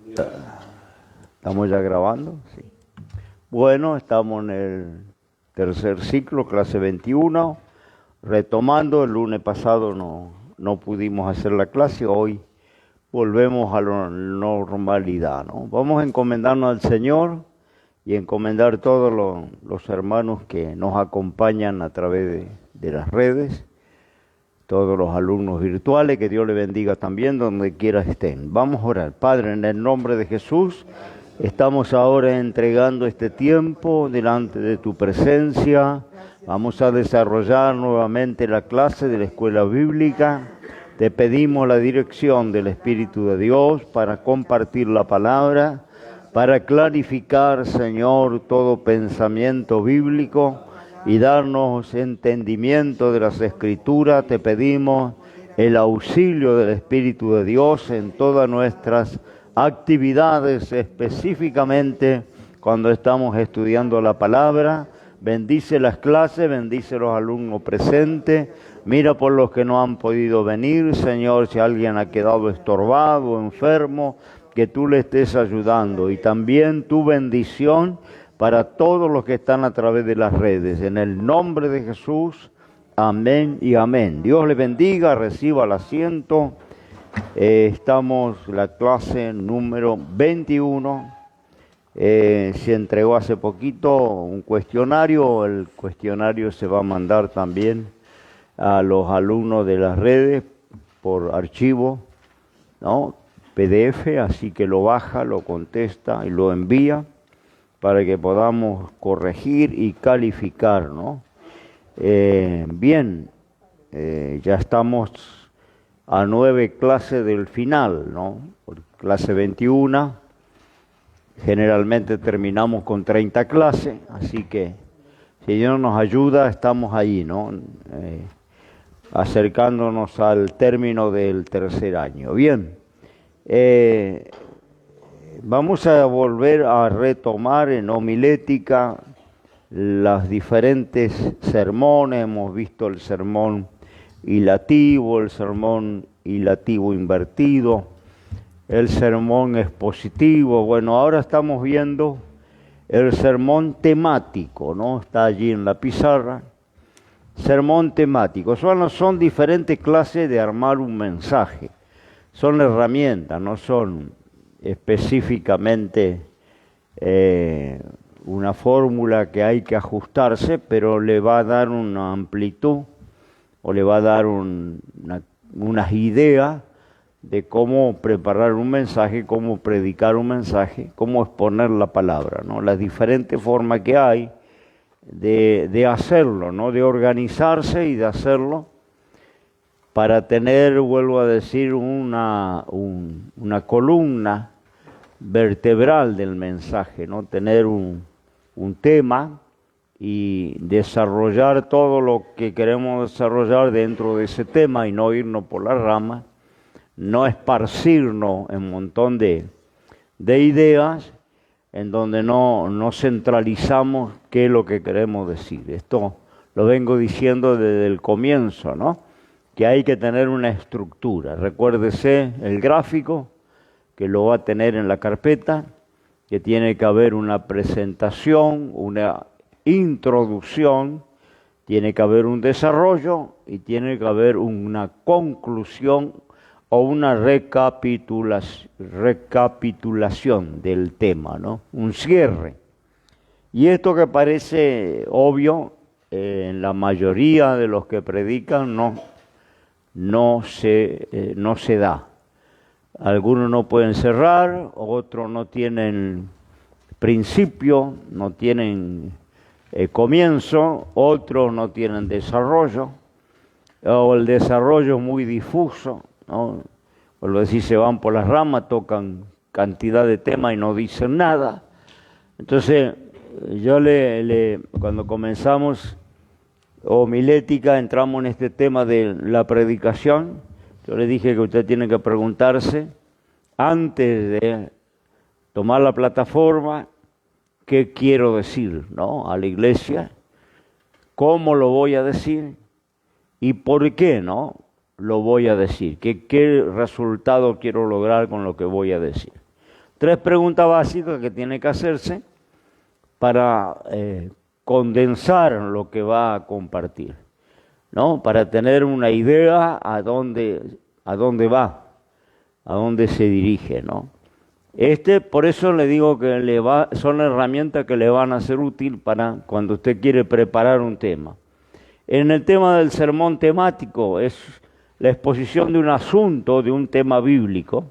¿Estamos ya grabando? Sí. Bueno, estamos en el tercer ciclo, clase 21. Retomando, el lunes pasado no pudimos hacer la clase, hoy volvemos a la normalidad, ¿no? Vamos a encomendarnos al Señor y encomendar todos los hermanos que nos acompañan a través de las redes, todos los alumnos virtuales, que Dios les bendiga también donde quiera estén. Vamos a orar. Padre, en el nombre de Jesús, estamos ahora entregando este tiempo delante de tu presencia. Vamos a desarrollar nuevamente la clase de la escuela bíblica. Te pedimos la dirección del Espíritu de Dios para compartir la palabra, para clarificar, Señor, todo pensamiento bíblico y darnos entendimiento de las Escrituras. Te pedimos el auxilio del Espíritu de Dios en todas nuestras actividades, específicamente cuando estamos estudiando la palabra. Bendice las clases, bendice los alumnos presentes. Mira por los que no han podido venir, Señor, si alguien ha quedado estorbado, enfermo, que tú le estés ayudando. Y también tu bendición para todos los que están a través de las redes. En el nombre de Jesús, amén y amén. Dios le bendiga, reciba el asiento. Estamos en la clase número 21. Se entregó hace poquito un cuestionario. El cuestionario se va a mandar también a los alumnos de las redes por archivo, ¿no? PDF, así que lo baja, lo contesta y lo envía para que podamos corregir y calificar, ¿no? Bien, ya estamos a 9 clases del final, ¿no? Por clase 21, generalmente terminamos con 30 clases, así que si Dios nos ayuda, estamos ahí, ¿no? Acercándonos al término del tercer año. Bien, vamos a volver a retomar en homilética los diferentes sermones. Hemos visto el sermón hilativo, el sermón hilativo invertido, el sermón expositivo. Bueno, ahora estamos viendo el sermón temático, ¿no? Está allí en la pizarra. Sermón temático. Son diferentes clases de armar un mensaje. Son herramientas, no son específicamente una fórmula que hay que ajustarse, pero le va a dar una amplitud o le va a dar unas ideas de cómo preparar un mensaje, cómo predicar un mensaje, cómo exponer la palabra, ¿no? Las diferentes formas que hay de hacerlo, ¿no? De organizarse y de hacerlo para tener, vuelvo a decir, una columna vertebral del mensaje, ¿no? Tener un tema y desarrollar todo lo que queremos desarrollar dentro de ese tema y no irnos por las ramas, no esparcirnos en un montón de ideas en donde no centralizamos qué es lo que queremos decir. Esto lo vengo diciendo desde el comienzo, ¿no? Que hay que tener una estructura. Recuérdese el gráfico, que lo va a tener en la carpeta, que tiene que haber una presentación, una introducción, tiene que haber un desarrollo y tiene que haber una conclusión o una recapitulación del tema, ¿no? Un cierre. Y esto que parece obvio, en la mayoría de los que predican no se da. Algunos no pueden cerrar, otros no tienen principio, no tienen comienzo, otros no tienen desarrollo, o el desarrollo es muy difuso, ¿no? Por lo decir, se van por las ramas, tocan cantidad de temas y no dicen nada. Entonces, yo cuando comenzamos homilética, entramos en este tema de la predicación. Yo le dije que usted tiene que preguntarse, antes de tomar la plataforma, ¿qué quiero decir, ¿no? A la iglesia? ¿Cómo lo voy a decir? ¿Y por qué, no? Lo voy a decir. ¿Qué resultado quiero lograr con lo que voy a decir? 3 preguntas básicas que tiene que hacerse para condensar lo que va a compartir, ¿no? Para tener una idea a dónde va, a dónde se dirige, ¿no? Por eso le digo que son herramientas que le van a ser útil para cuando usted quiere preparar un tema. En el tema del sermón temático es la exposición de un asunto, de un tema bíblico,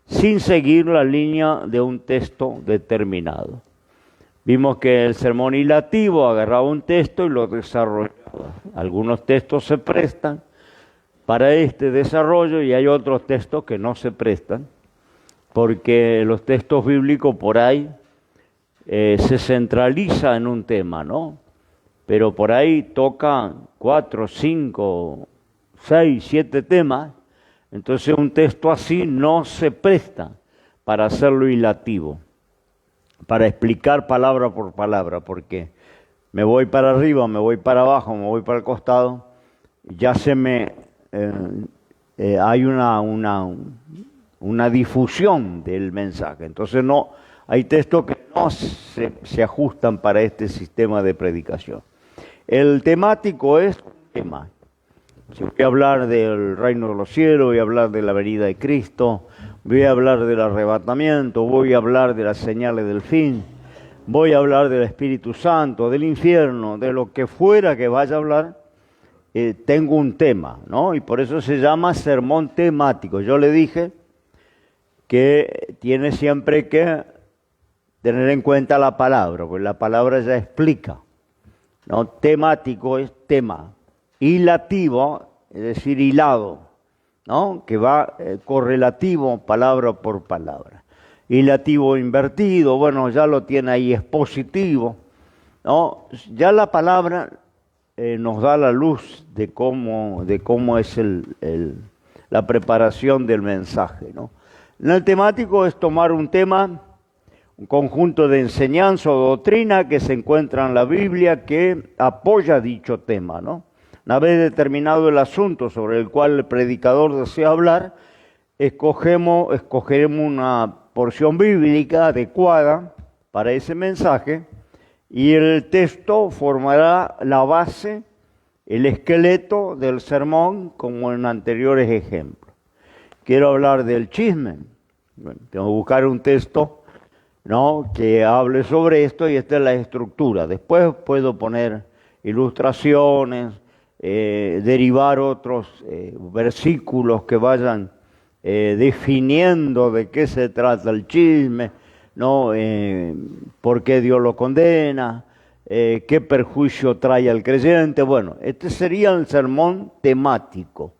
sin seguir la línea de un texto determinado. Vimos que el sermón ilativo agarraba un texto y lo desarrollaba. Algunos textos se prestan para este desarrollo y hay otros textos que no se prestan, porque los textos bíblicos por ahí se centraliza en un tema, ¿no? Pero por ahí tocan 4, 5, 6, 7 temas, entonces un texto así no se presta para hacerlo ilativo, para explicar palabra por palabra, porque me voy para arriba, me voy para abajo, me voy para el costado, ya hay una difusión del mensaje. Entonces hay textos que no se ajustan para este sistema de predicación. El temático es un tema. Si voy a hablar del reino de los cielos, voy a hablar de la venida de Cristo, voy a hablar del arrebatamiento, voy a hablar de las señales del fin, voy a hablar del Espíritu Santo, del infierno, de lo que fuera que vaya a hablar, tengo un tema, ¿no? Y por eso se llama sermón temático. Yo le dije que tiene siempre que tener en cuenta la palabra, porque la palabra ya explica, ¿no? Temático es tema. Hilativo, es decir, hilado, ¿no? Que va correlativo palabra por palabra. Hilativo invertido, bueno, ya lo tiene ahí expositivo, ¿no? Ya la palabra nos da la luz de cómo es la preparación del mensaje, ¿no? En el temático es tomar un tema, un conjunto de enseñanza o doctrina que se encuentra en la Biblia que apoya dicho tema, ¿no? Una vez determinado el asunto sobre el cual el predicador desea hablar, escogeremos una porción bíblica adecuada para ese mensaje y el texto formará la base, el esqueleto del sermón, como en anteriores ejemplos. Quiero hablar del chisme. Bueno, tengo que buscar un texto, ¿no?, que hable sobre esto y esta es la estructura. Después puedo poner ilustraciones, derivar otros versículos que vayan definiendo de qué se trata el chisme, ¿no? Por qué Dios lo condena, qué perjuicio trae al creyente. Bueno, este sería el sermón temático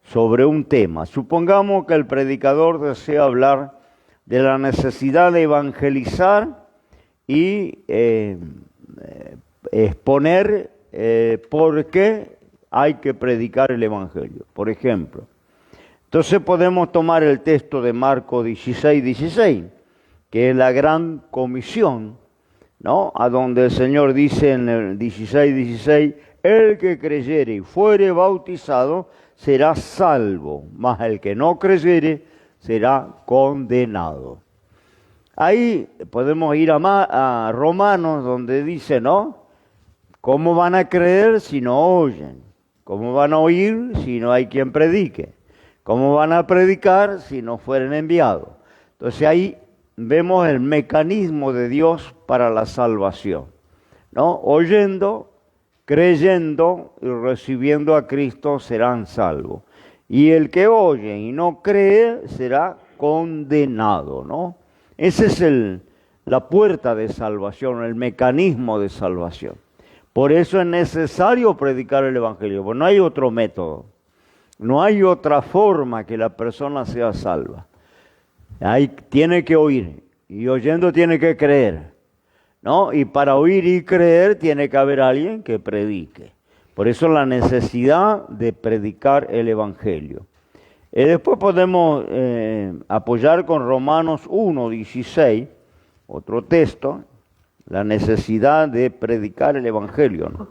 sobre un tema. Supongamos que el predicador desea hablar de la necesidad de evangelizar y exponer por qué hay que predicar el evangelio, por ejemplo. Entonces podemos tomar el texto de Marcos 16:16, que es la gran comisión, ¿no? A donde el Señor dice en el 16:16, el que creyere y fuere bautizado será salvo, mas el que no creyere será condenado. Ahí podemos ir a Romanos, donde dice, ¿no? ¿Cómo van a creer si no oyen? ¿Cómo van a oír si no hay quien predique? ¿Cómo van a predicar si no fueren enviados? Entonces ahí vemos el mecanismo de Dios para la salvación, ¿no? Oyendo, creyendo y recibiendo a Cristo serán salvos. Y el que oye y no cree será condenado, ¿no? Esa es la puerta de salvación, el mecanismo de salvación. Por eso es necesario predicar el evangelio, porque no hay otro método, no hay otra forma que la persona sea salva. Tiene que oír, y oyendo tiene que creer, ¿no? Y para oír y creer tiene que haber alguien que predique. Por eso la necesidad de predicar el evangelio. Después podemos apoyar con Romanos 1:16, otro texto, la necesidad de predicar el evangelio, ¿no?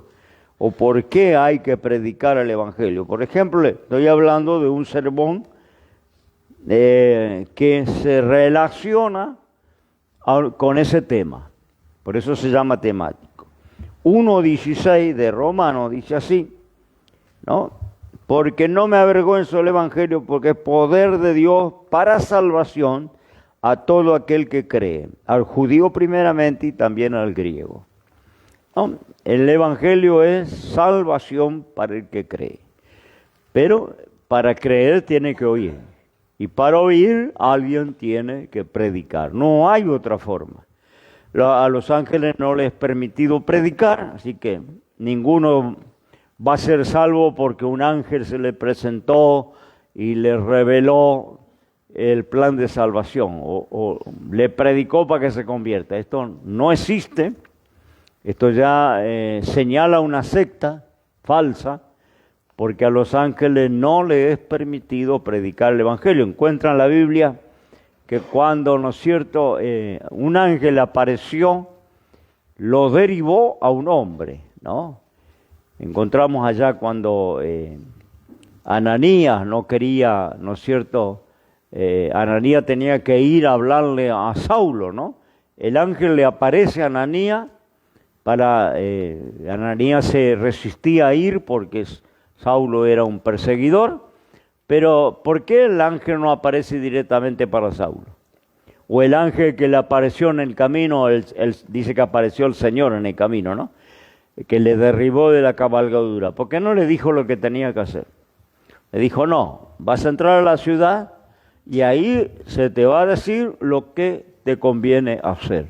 O por qué hay que predicar el evangelio. Por ejemplo, estoy hablando de un sermón que se relaciona con ese tema. Por eso se llama temático. 1:16 de Romanos dice así, ¿no? Porque no me avergüenzo del Evangelio, porque es poder de Dios para salvación a todo aquel que cree, al judío primeramente y también al griego. ¿No? El Evangelio es salvación para el que cree. Pero para creer tiene que oír. Y para oír alguien tiene que predicar. No hay otra forma. A los ángeles no les es permitido predicar, así que ninguno va a ser salvo porque un ángel se le presentó y le reveló el plan de salvación o le predicó para que se convierta. Esto no existe. Esto ya señala una secta falsa, porque a los ángeles no les es permitido predicar el Evangelio. Encuentran en la Biblia que cuando, ¿no es cierto?, un ángel apareció, lo derivó a un hombre, ¿no? Encontramos allá cuando Ananías no quería, ¿no es cierto?, Ananías tenía que ir a hablarle a Saulo, ¿no? El ángel le aparece a Ananías, Ananías se resistía a ir porque Saulo era un perseguidor, pero ¿por qué el ángel no aparece directamente para Saulo? O el ángel que le apareció en el camino, dice que apareció el Señor en el camino, ¿no? Que le derribó de la cabalgadura. ¿Por qué no le dijo lo que tenía que hacer? Le dijo, no, vas a entrar a la ciudad y ahí se te va a decir lo que te conviene hacer.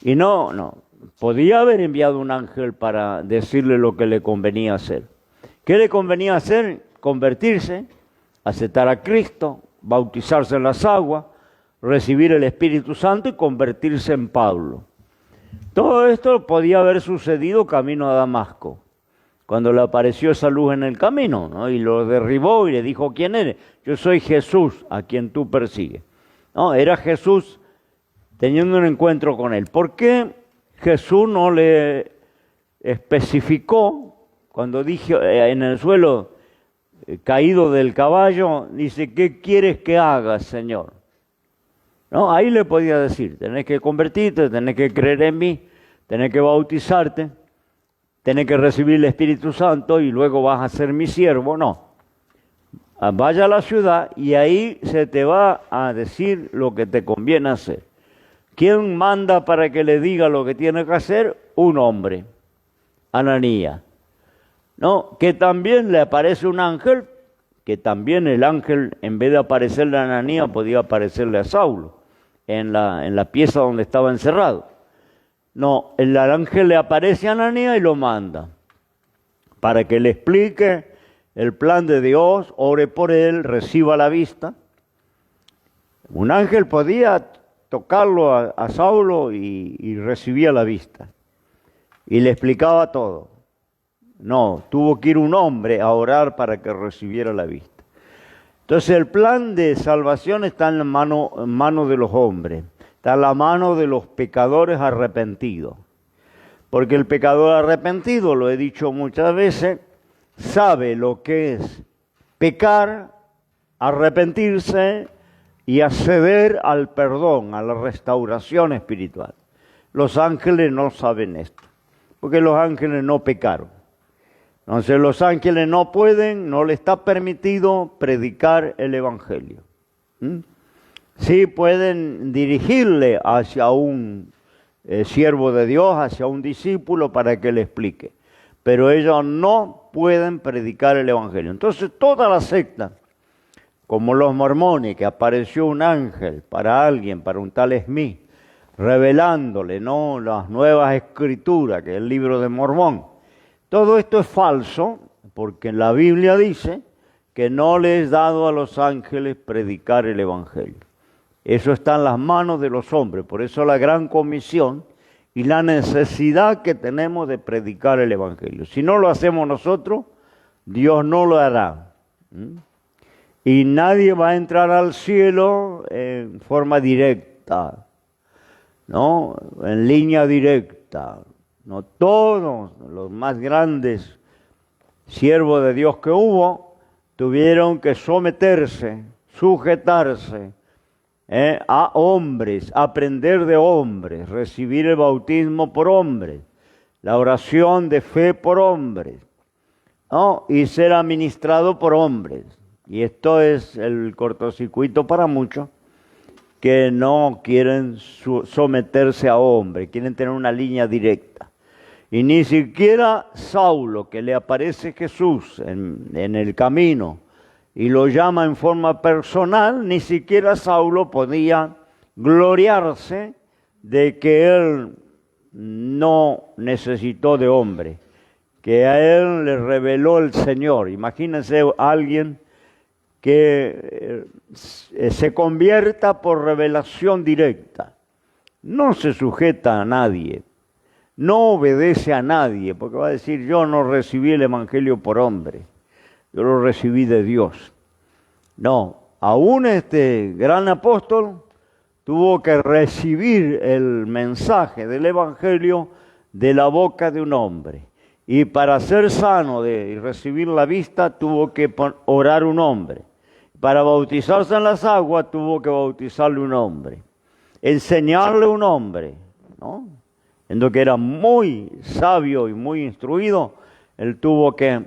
Y no, podía haber enviado un ángel para decirle lo que le convenía hacer. ¿Qué le convenía hacer? Convertirse, aceptar a Cristo, bautizarse en las aguas, recibir el Espíritu Santo y convertirse en Pablo. Todo esto podía haber sucedido camino a Damasco, cuando le apareció esa luz en el camino, ¿no? Y lo derribó y le dijo, ¿quién eres? Yo soy Jesús, a quien tú persigues. No, era Jesús teniendo un encuentro con él. ¿Por qué Jesús no le especificó cuando dije en el suelo caído del caballo, dice, ¿qué quieres que haga, Señor? No, ahí le podía decir, tenés que convertirte, tenés que creer en mí, tenés que bautizarte, tenés que recibir el Espíritu Santo y luego vas a ser mi siervo. No, vaya a la ciudad y ahí se te va a decir lo que te conviene hacer. ¿Quién manda para que le diga lo que tiene que hacer? Un hombre, Ananías. No, que también le aparece un ángel, que también el ángel, en vez de aparecerle a Ananías, podía aparecerle a Saulo, en la pieza donde estaba encerrado. No, el ángel le aparece a Ananías y lo manda, para que le explique el plan de Dios, ore por él, reciba la vista. Un ángel podía tocarlo a Saulo y recibía la vista, y le explicaba todo. No, tuvo que ir un hombre a orar para que recibiera la vista. Entonces el plan de salvación está en mano de los hombres, está en la mano de los pecadores arrepentidos. Porque el pecador arrepentido, lo he dicho muchas veces, sabe lo que es pecar, arrepentirse y acceder al perdón, a la restauración espiritual. Los ángeles no saben esto, porque los ángeles no pecaron. Entonces los ángeles no pueden, no les está permitido predicar el Evangelio. Sí pueden dirigirle hacia un siervo de Dios, hacia un discípulo para que le explique, pero ellos no pueden predicar el Evangelio. Entonces toda la secta, como los mormones, que apareció un ángel para alguien, para un tal Smith, revelándole, ¿no?, las nuevas escrituras, que es el libro de Mormón. Todo esto es falso, porque la Biblia dice que no le es dado a los ángeles predicar el Evangelio. Eso está en las manos de los hombres, por eso la gran comisión y la necesidad que tenemos de predicar el Evangelio. Si no lo hacemos nosotros, Dios no lo hará. Y nadie va a entrar al cielo en forma directa, ¿no?, en línea directa. No, todos los más grandes siervos de Dios que hubo tuvieron que someterse, sujetarse a hombres, aprender de hombres, recibir el bautismo por hombres, la oración de fe por hombres, ¿no? Y ser administrado por hombres. Y esto es el cortocircuito para muchos que no quieren someterse a hombres, quieren tener una línea directa. Y ni siquiera Saulo, que le aparece Jesús en el camino y lo llama en forma personal, ni siquiera Saulo podía gloriarse de que él no necesitó de hombre, que a él le reveló el Señor. Imagínense a alguien que se convierta por revelación directa. No se sujeta a nadie, no obedece a nadie, porque va a decir, yo no recibí el Evangelio por hombre, yo lo recibí de Dios. No, aún este gran apóstol tuvo que recibir el mensaje del Evangelio de la boca de un hombre. Y para ser sano y recibir la vista, tuvo que orar un hombre. Para bautizarse en las aguas, tuvo que bautizarle un hombre. Enseñarle un hombre, ¿no? En lo que era muy sabio y muy instruido, él tuvo que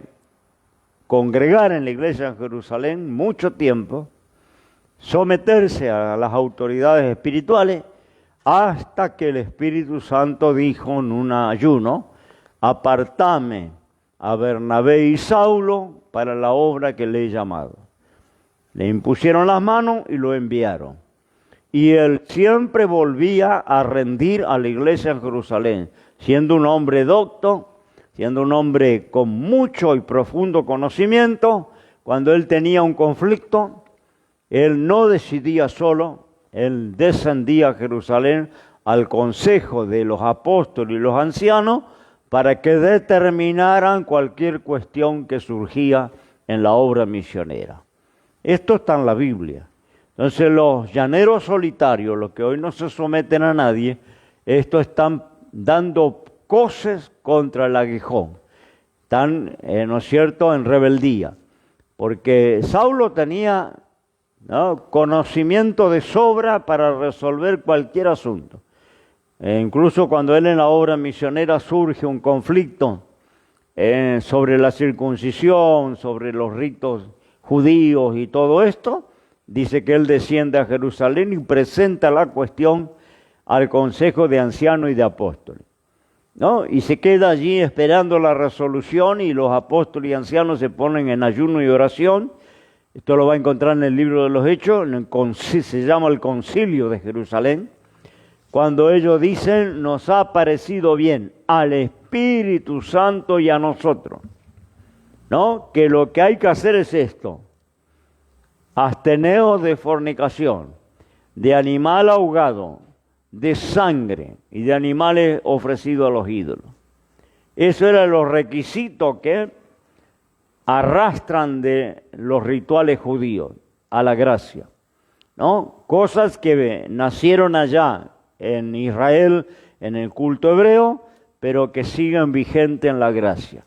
congregar en la iglesia en Jerusalén mucho tiempo, someterse a las autoridades espirituales, hasta que el Espíritu Santo dijo en un ayuno, apartame a Bernabé y Saulo para la obra que le he llamado. Le impusieron las manos y lo enviaron. Y él siempre volvía a rendir a la iglesia en Jerusalén, siendo un hombre docto, siendo un hombre con mucho y profundo conocimiento. Cuando él tenía un conflicto, él no decidía solo, él descendía a Jerusalén al consejo de los apóstoles y los ancianos para que determinaran cualquier cuestión que surgía en la obra misionera. Esto está en la Biblia. Entonces los llaneros solitarios, los que hoy no se someten a nadie, estos están dando coces contra el aguijón. Están, ¿no es cierto?, en rebeldía. Porque Saulo tenía, ¿no?, conocimiento de sobra para resolver cualquier asunto. Incluso cuando él en la obra misionera surge un conflicto sobre la circuncisión, sobre los ritos judíos y todo esto, dice que él desciende a Jerusalén y presenta la cuestión al consejo de ancianos y de apóstoles, ¿no? Y se queda allí esperando la resolución, y los apóstoles y ancianos se ponen en ayuno y oración. Esto lo va a encontrar en el libro de los Hechos, se llama el Concilio de Jerusalén, cuando ellos dicen, nos ha parecido bien al Espíritu Santo y a nosotros, ¿no?, que lo que hay que hacer es esto: absteneos de fornicación, de animal ahogado, de sangre y de animales ofrecidos a los ídolos. Eso eran los requisitos que arrastran de los rituales judíos a la gracia, ¿no? Cosas que nacieron allá en Israel, en el culto hebreo, pero que siguen vigentes en la gracia.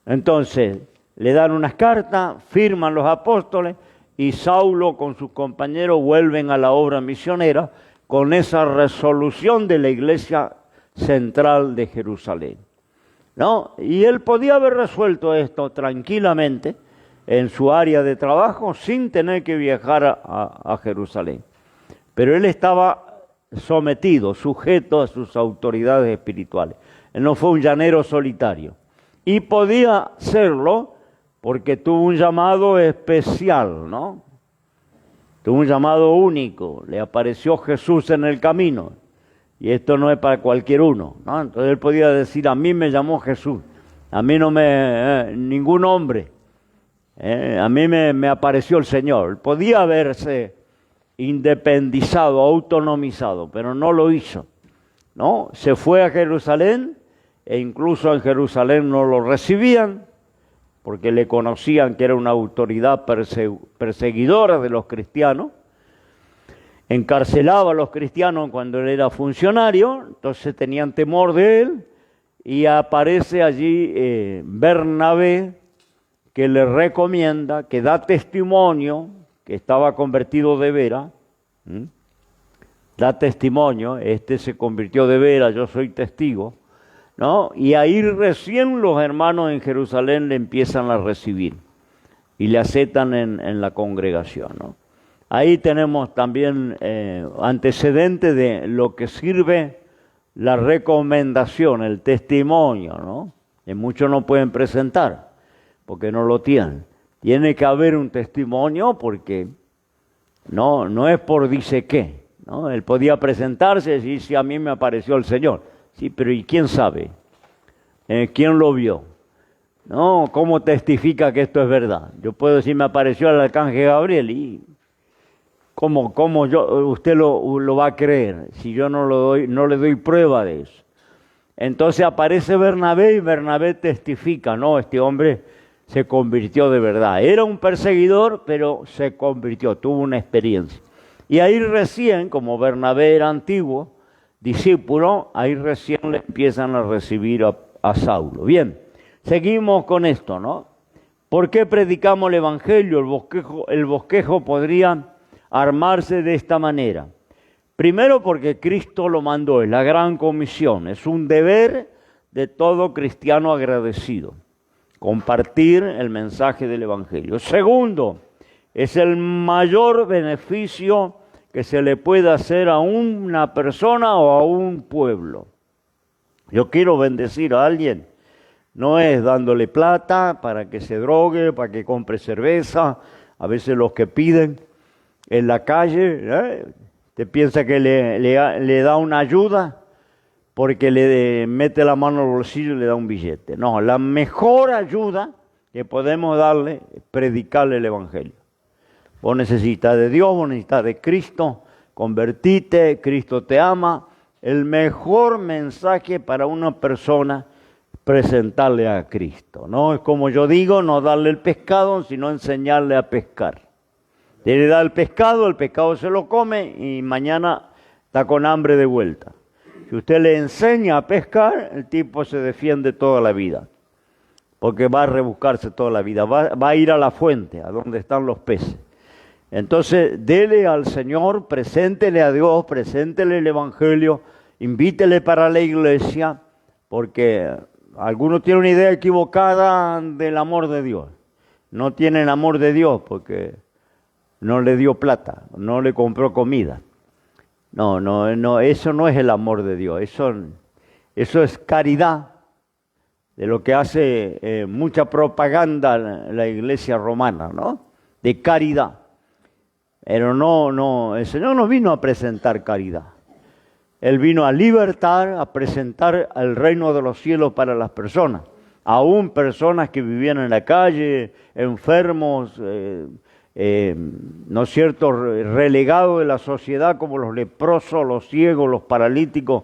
Entonces, le dan unas cartas, firman los apóstoles, y Saulo con sus compañeros vuelven a la obra misionera con esa resolución de la iglesia central de Jerusalén, ¿no? Y él podía haber resuelto esto tranquilamente en su área de trabajo sin tener que viajar a Jerusalén. Pero él estaba sometido, sujeto a sus autoridades espirituales. Él no fue un llanero solitario. Y podía serlo porque tuvo un llamado especial, ¿no? Tuvo un llamado único. Le apareció Jesús en el camino. Y esto no es para cualquier uno, ¿no? Entonces él podía decir, a mí me llamó Jesús. A mí no ningún hombre. A mí me apareció el Señor. Podía haberse independizado, autonomizado, pero no lo hizo, ¿no? Se fue a Jerusalén, e incluso en Jerusalén no lo recibían, porque le conocían que era una autoridad perseguidora de los cristianos. Encarcelaba a los cristianos cuando él era funcionario, entonces tenían temor de él, y aparece allí Bernabé, que le recomienda, que da testimonio, que estaba convertido de veras, ¿Mm? Da testimonio, este se convirtió de veras, yo soy testigo, ¿no? Y ahí recién los hermanos en Jerusalén le empiezan a recibir y le aceptan en la congregación, ¿no? Ahí tenemos también antecedentes de lo que sirve la recomendación, el testimonio, ¿no? Que muchos no pueden presentar porque no lo tienen. Tiene que haber un testimonio porque no es por dice qué, ¿no? Él podía presentarse y decir, sí, a mí me apareció el Señor. Sí, pero ¿y quién sabe? ¿Quién lo vio? No, ¿cómo testifica que esto es verdad? Yo puedo decir, me apareció el arcángel Gabriel y ¿cómo usted lo va a creer si yo no le doy prueba de eso? Entonces aparece Bernabé y Bernabé testifica, no, este hombre se convirtió de verdad. Era un perseguidor, pero se convirtió, tuvo una experiencia. Y ahí recién, como Bernabé era antiguo, discípulo, ahí recién le empiezan a recibir a Saulo. Bien, seguimos con esto, ¿no? ¿Por qué predicamos el Evangelio? El bosquejo podría armarse de esta manera. Primero porque Cristo lo mandó, es la gran comisión, es un deber de todo cristiano agradecido, compartir el mensaje del Evangelio. Segundo, es el mayor beneficio que se le puede hacer a una persona o a un pueblo. Yo quiero bendecir a alguien, no es dándole plata para que se drogue, para que compre cerveza, a veces los que piden en la calle, te piensa que le da una ayuda porque le mete la mano al bolsillo y le da un billete. No, la mejor ayuda que podemos darle es predicarle el Evangelio. Vos necesitas de Dios, vos necesitas de Cristo, convertite, Cristo te ama. El mejor mensaje para una persona es presentarle a Cristo. No es como yo digo, no darle el pescado, sino enseñarle a pescar. Le da el pescado se lo come y mañana está con hambre de vuelta. Si usted le enseña a pescar, el tipo se defiende toda la vida, porque va a rebuscarse toda la vida, va a ir a la fuente, a donde están los peces. Entonces, dele al Señor, preséntele a Dios, preséntele el Evangelio, invítele para la iglesia, porque algunos tienen una idea equivocada del amor de Dios. No tienen amor de Dios porque no le dio plata, no le compró comida. No, eso no es el amor de Dios, eso es caridad, de lo que hace mucha propaganda la iglesia romana, ¿no? De caridad. Pero no, el Señor no vino a presentar caridad. Él vino a libertar, a presentar el reino de los cielos para las personas. Aún personas que vivían en la calle, enfermos, ¿no es cierto?, relegados de la sociedad como los leprosos, los ciegos, los paralíticos,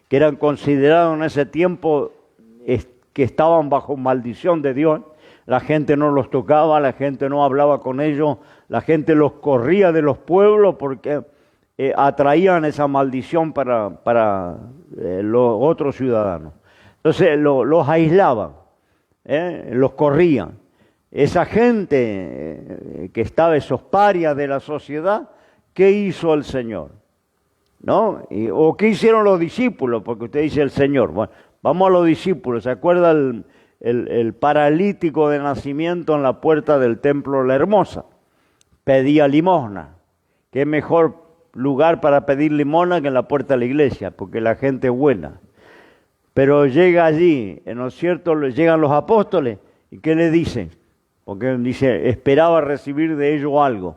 que eran considerados en ese tiempo que estaban bajo maldición de Dios. La gente no los tocaba, la gente no hablaba con ellos, la gente los corría de los pueblos porque atraían esa maldición para los otros ciudadanos. Entonces los aislaban, los corrían. Esa gente que estaba, esos parias de la sociedad, ¿qué hizo el Señor? ¿No? ¿O qué hicieron los discípulos? Porque usted dice el Señor. Bueno, vamos a los discípulos. ¿Se acuerda el paralítico de nacimiento en la puerta del templo La Hermosa? Pedía limosna. ¿Qué mejor lugar para pedir limosna que en la puerta de la iglesia? Porque la gente es buena. Pero llega allí, ¿no es cierto? Llegan los apóstoles, ¿y qué le dicen? Porque dice, esperaba recibir de ellos algo.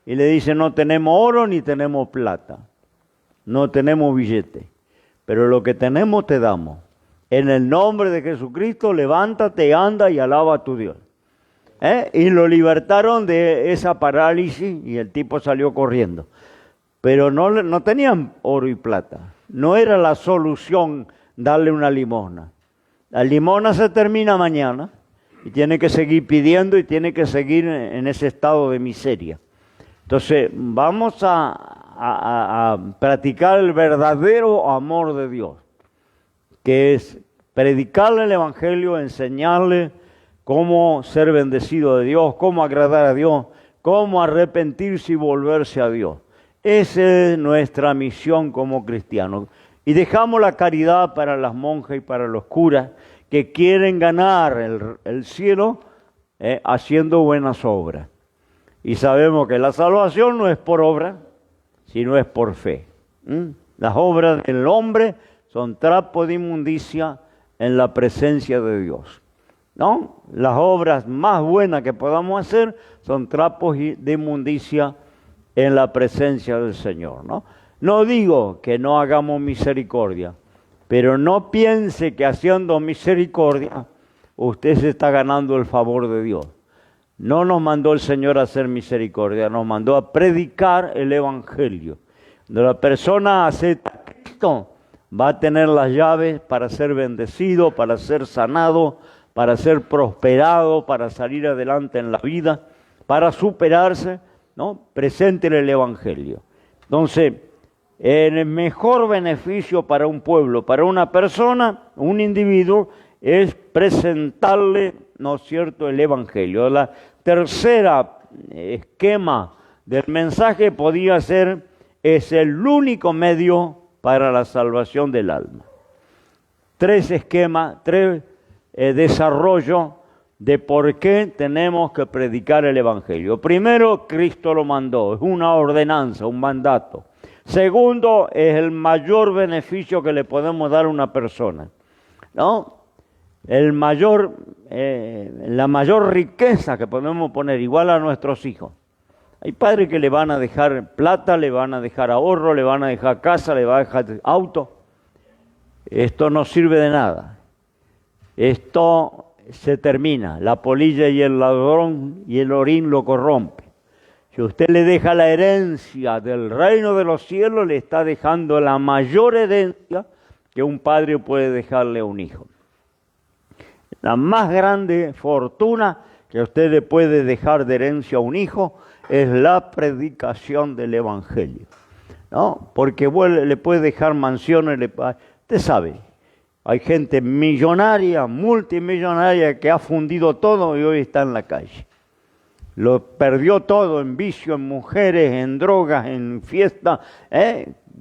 Y le dice, no tenemos oro ni tenemos plata. No tenemos billete. Pero lo que tenemos te damos. En el nombre de Jesucristo, levántate, anda y alaba a tu Dios. Y lo libertaron de esa parálisis y el tipo salió corriendo. Pero no tenían oro y plata. No era la solución darle una limosna. La limosna se termina mañana y tiene que seguir pidiendo y tiene que seguir en ese estado de miseria. Entonces, vamos a practicar el verdadero amor de Dios, que es predicarle el Evangelio, enseñarle cómo ser bendecido de Dios, cómo agradar a Dios, cómo arrepentirse y volverse a Dios. Esa es nuestra misión como cristianos. Y dejamos la caridad para las monjas y para los curas que quieren ganar el cielo haciendo buenas obras. Y sabemos que la salvación no es por obra, sino es por fe. Las obras del hombre son trapos de inmundicia en la presencia de Dios, ¿no? Las obras más buenas que podamos hacer son trapos de inmundicia en la presencia del Señor, ¿no? No digo que no hagamos misericordia, pero no piense que haciendo misericordia usted se está ganando el favor de Dios. No nos mandó el Señor a hacer misericordia, nos mandó a predicar el Evangelio. Cuando la persona acepta a Cristo, va a tener las llaves para ser bendecido, para ser sanado, para ser prosperado, para salir adelante en la vida, para superarse, ¿no? Preséntele el Evangelio. Entonces, el mejor beneficio para un pueblo, para una persona, un individuo, es presentarle, ¿no es cierto?, el Evangelio. La tercera esquema del mensaje podía ser, es el único medio para la salvación del alma. Tres esquemas, desarrollo de por qué tenemos que predicar el Evangelio. Primero, Cristo lo mandó, es una ordenanza, un mandato. Segundo, es el mayor beneficio que le podemos dar a una persona, ¿no? La mayor riqueza que podemos poner, igual a nuestros hijos. Hay padres que le van a dejar plata, le van a dejar ahorro, le van a dejar casa, le van a dejar auto. Esto no sirve de nada. Esto se termina. La polilla y el ladrón y el orín lo corrompe. Si usted le deja la herencia del reino de los cielos, le está dejando la mayor herencia que un padre puede dejarle a un hijo. La más grande fortuna que usted le puede dejar de herencia a un hijo es la predicación del Evangelio, ¿no? Porque le puede dejar mansiones, usted sabe, hay gente millonaria, multimillonaria, que ha fundido todo y hoy está en la calle. Lo perdió todo en vicio, en mujeres, en drogas, en fiesta,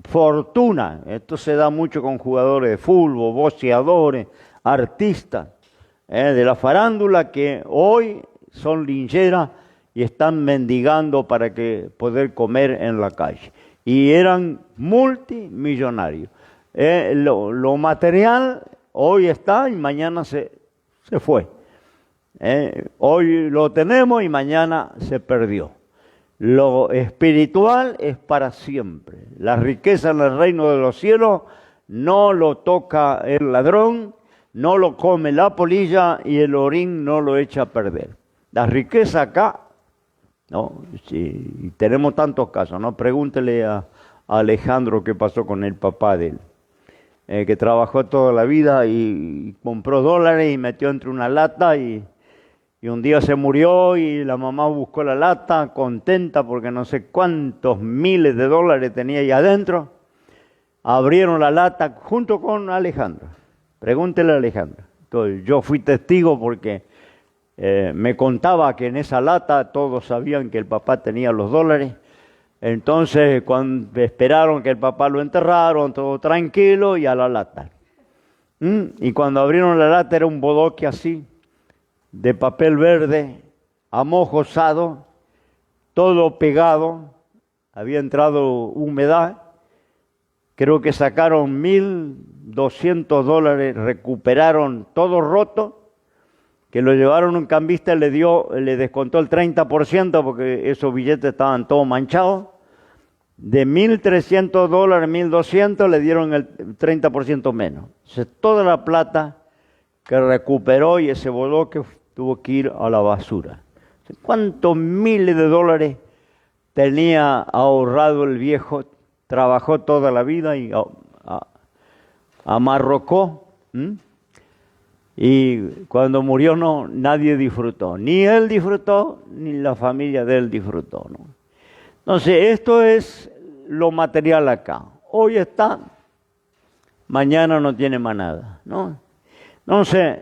fortuna. Esto se da mucho con jugadores de fútbol, boxeadores, artistas de la farándula que hoy son lincheras y están mendigando para poder comer en la calle. Y eran multimillonarios. Lo material hoy está y mañana se fue. Hoy lo tenemos y mañana se perdió. Lo espiritual es para siempre. La riqueza en el reino de los cielos no lo toca el ladrón, no lo come la polilla y el orín no lo echa a perder. La riqueza acá, ¿no? Sí, tenemos tantos casos, ¿no? Pregúntele a Alejandro qué pasó con el papá de él, que trabajó toda la vida y compró dólares y metió entre una lata y un día se murió y la mamá buscó la lata contenta porque no sé cuántos miles de dólares tenía ahí adentro. Abrieron la lata junto con Alejandro. Pregúntele a Alejandro. Entonces, yo fui testigo porque me contaba que en esa lata todos sabían que el papá tenía los dólares. Entonces, cuando esperaron que el papá lo enterraron, todo tranquilo y a la lata. Y cuando abrieron la lata era un bodoque así, de papel verde, amojosado, todo pegado, había entrado humedad. Creo que sacaron $1,200, recuperaron todo roto, que lo llevaron a un cambista y le descontó el 30% porque esos billetes estaban todos manchados. De $1,300, $1,200 le dieron el 30% menos. Entonces, toda la plata que recuperó y ese bodoque tuvo que ir a la basura. ¿Cuántos miles de dólares tenía ahorrado el viejo? Trabajó toda la vida y amarrocó. Y cuando murió nadie disfrutó. Ni él disfrutó, ni la familia de él disfrutó, ¿no? Entonces, esto es lo material acá. Hoy está, mañana no tiene más nada, ¿no? Entonces,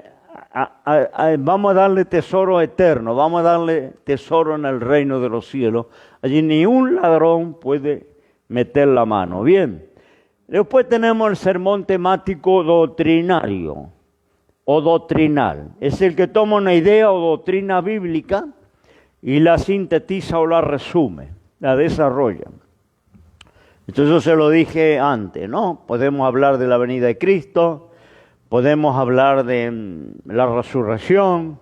vamos a darle tesoro eterno, vamos a darle tesoro en el reino de los cielos. Allí ni un ladrón puede meter la mano. Bien. Después tenemos el sermón temático doctrinario o doctrinal. Es el que toma una idea o doctrina bíblica y la sintetiza o la resume, la desarrolla. Entonces yo se lo dije antes, ¿no? Podemos hablar de la venida de Cristo, podemos hablar de la resurrección,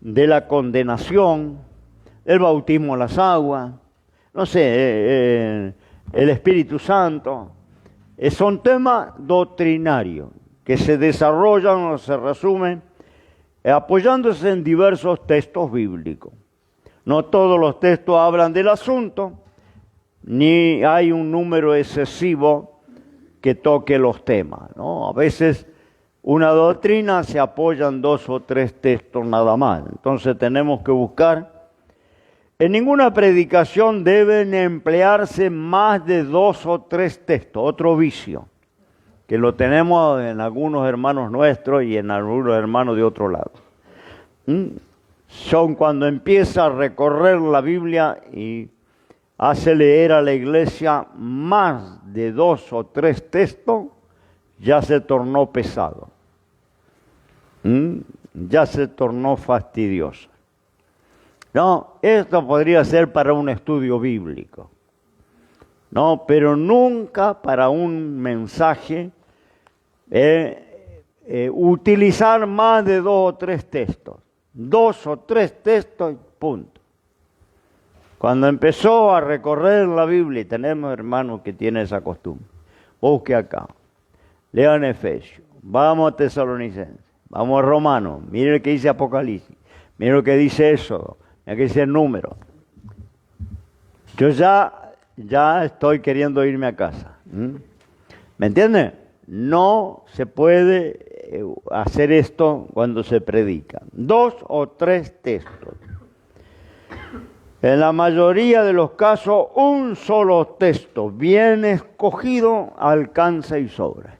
de la condenación, del bautismo en las aguas, no sé, el Espíritu Santo. Son temas doctrinarios que se desarrollan o se resumen apoyándose en diversos textos bíblicos. No todos los textos hablan del asunto, ni hay un número excesivo que toque los temas, ¿no? A veces una doctrina se apoya en 2 o 3 textos nada más. Entonces tenemos que buscar. En ninguna predicación deben emplearse más de 2 o 3 textos. Otro vicio, que lo tenemos en algunos hermanos nuestros y en algunos hermanos de otro lado. Son cuando empieza a recorrer la Biblia y hace leer a la iglesia más de 2 o 3 textos, ya se tornó pesado. Ya se tornó fastidioso. No, esto podría ser para un estudio bíblico. No, pero nunca para un mensaje utilizar más de 2 o 3 textos. 2 o 3 textos, punto. Cuando empezó a recorrer la Biblia, y tenemos hermanos que tienen esa costumbre, busque acá, lean Efesios, vamos a Tesalonicenses, vamos a Romanos, mire lo que dice Apocalipsis, mire lo que dice Éxodo, mire lo que dice el número. Yo ya estoy queriendo irme a casa. ¿Me entiende? No se puede hacer esto cuando se predica. 2 o 3 textos. En la mayoría de los casos, un solo texto bien escogido alcanza y sobra.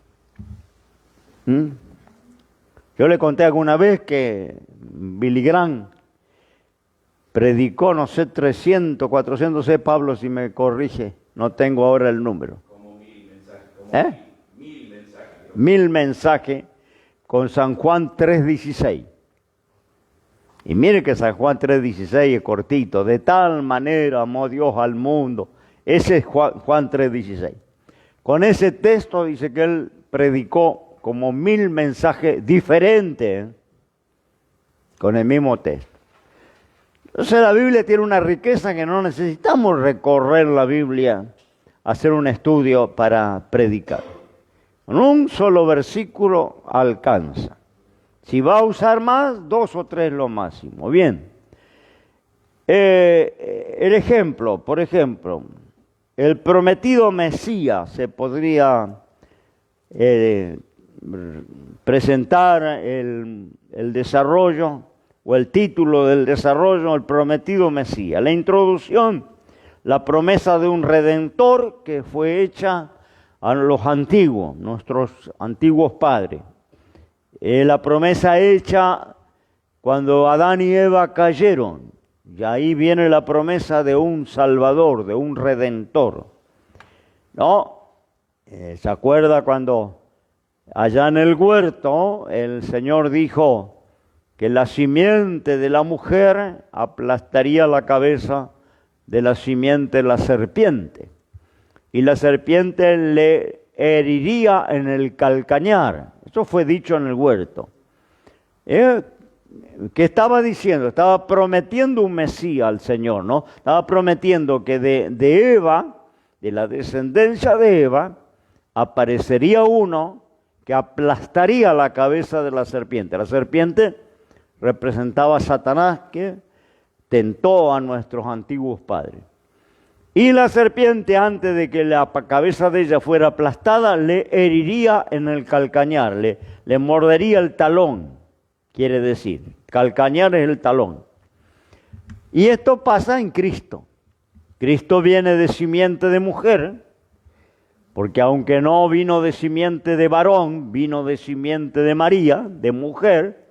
Yo le conté alguna vez que Billy Graham predicó, no sé, 300, 400, sé Pablo si me corrige, no tengo ahora el número. Como 1000 mensajes. 1000 mensajes. 1000 mensajes con San Juan 3:16. Y mire que San Juan 3:16 es cortito. De tal manera amó Dios al mundo. Ese es Juan 3:16. Con ese texto dice que él predicó como 1000 mensajes diferentes con el mismo texto. Entonces la Biblia tiene una riqueza que no necesitamos recorrer la Biblia, hacer un estudio para predicar. Con un solo versículo alcanza. Si va a usar más, 2 o 3 lo máximo. Bien. El ejemplo, por ejemplo, el prometido Mesías se podría presentar el desarrollo o el título del desarrollo, el prometido Mesías. La introducción, la promesa de un redentor que fue hecha a los antiguos, nuestros antiguos padres. La promesa hecha cuando Adán y Eva cayeron. Y ahí viene la promesa de un Salvador, de un Redentor. ¿No? ¿Se acuerda cuando allá en el huerto el Señor dijo que la simiente de la mujer aplastaría la cabeza de la simiente de la serpiente? Y la serpiente le heriría en el calcañar. Eso fue dicho en el huerto. ¿Qué estaba diciendo? Estaba prometiendo un Mesías al Señor, ¿no? Estaba prometiendo que de Eva, de la descendencia de Eva, aparecería uno que aplastaría la cabeza de la serpiente. La serpiente representaba a Satanás que tentó a nuestros antiguos padres. Y la serpiente, antes de que la cabeza de ella fuera aplastada, le heriría en el calcañar, le mordería el talón, quiere decir. Calcañar es el talón. Y esto pasa en Cristo. Cristo viene de simiente de mujer, porque aunque no vino de simiente de varón, vino de simiente de María, de mujer.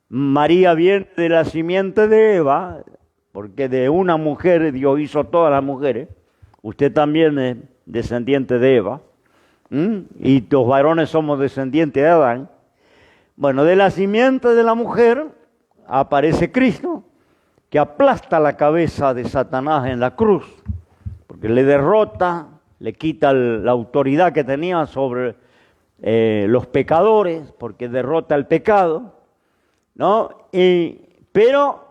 María viene de la simiente de Eva, porque de una mujer Dios hizo todas las mujeres, Usted también es descendiente de Eva. Y los varones somos descendientes de Adán. Bueno, de la simiente de la mujer aparece Cristo, que aplasta la cabeza de Satanás en la cruz, porque le derrota, le quita la autoridad que tenía sobre los pecadores, porque derrota el pecado, ¿no? Pero,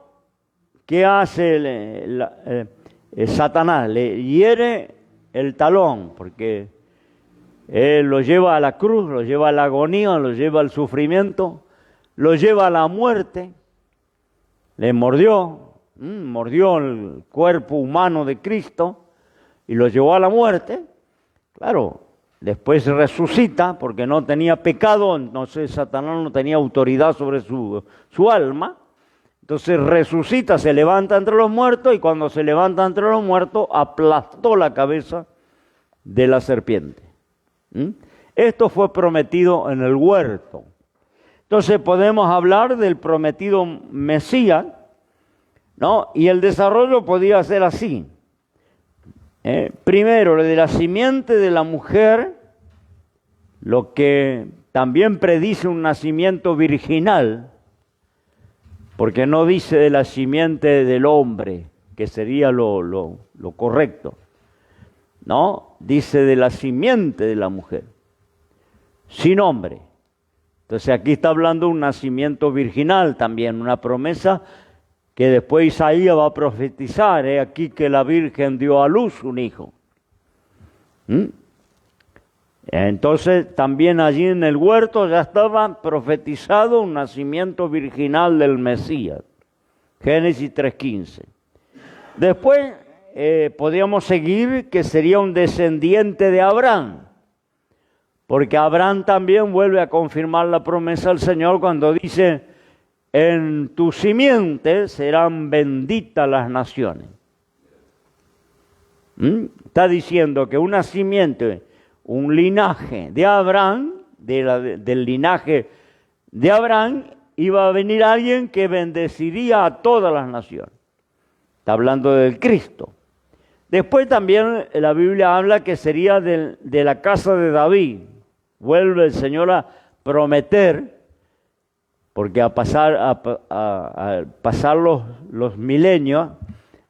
¿qué hace Satanás? Le hiere el talón, porque él lo lleva a la cruz, lo lleva a la agonía, lo lleva al sufrimiento, lo lleva a la muerte. Le mordió el cuerpo humano de Cristo y lo llevó a la muerte. Claro, después resucita porque no tenía pecado, entonces Satanás no tenía autoridad sobre su alma. Entonces resucita, se levanta entre los muertos y cuando se levanta entre los muertos aplastó la cabeza de la serpiente. Esto fue prometido en el huerto. Entonces podemos hablar del prometido Mesías, ¿no? Y el desarrollo podía ser así. Primero, de la simiente de la mujer, lo que también predice un nacimiento virginal, porque no dice de la simiente del hombre, que sería lo correcto, ¿no? Dice de la simiente de la mujer, sin hombre. Entonces aquí está hablando de un nacimiento virginal también, una promesa que después Isaías va a profetizar. Aquí que la Virgen dio a luz un hijo. Entonces también allí en el huerto ya estaba profetizado un nacimiento virginal del Mesías. Génesis 3:15. Después podríamos seguir que sería un descendiente de Abraham. Porque Abraham también vuelve a confirmar la promesa del Señor cuando dice: en tu simiente serán benditas las naciones. Está diciendo que una simiente, un linaje de Abraham, del linaje de Abraham, iba a venir alguien que bendeciría a todas las naciones. Está hablando del Cristo. Después también la Biblia habla que sería de la casa de David. Vuelve el Señor a prometer, porque a pasar los milenios,